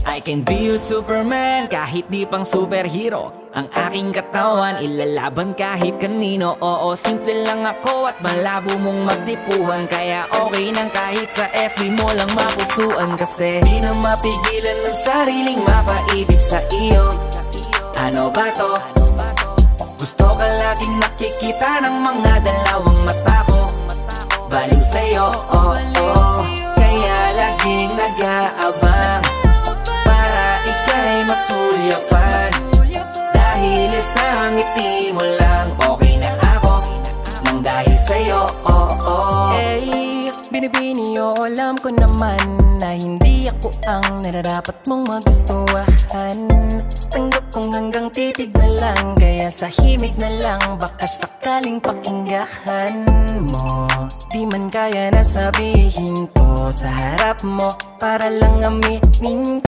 I can be your Superman kahit di pang superhero. Ang aking katawan ilalaban kahit kanino. Oo, simple lang ako at malabo mong magtipuhan. Kaya okay nang kahit sa FB mo lang mapusuan. Kasi di na mapigilan ng sariling mapaibig sa iyo. Ano ba to? Gusto ka laging nakikita ng mga dalawang mata ko. Baliw sa'yo, oh, oh. Kaya laging nag-aabang para ika'y masulyapan. Dahil isang ngiti mo lang okay na ako. Nang dahil sa'yo, oh, oh. Hey, binibini o alam ko naman na hindi ako ang nararapat mong magustuhan. Tanggap kong hanggang titig na lang, kaya sa himig na lang baka sakaling pakinggan mo. Di man kaya na sabihin ko sa harap mo para lang aminin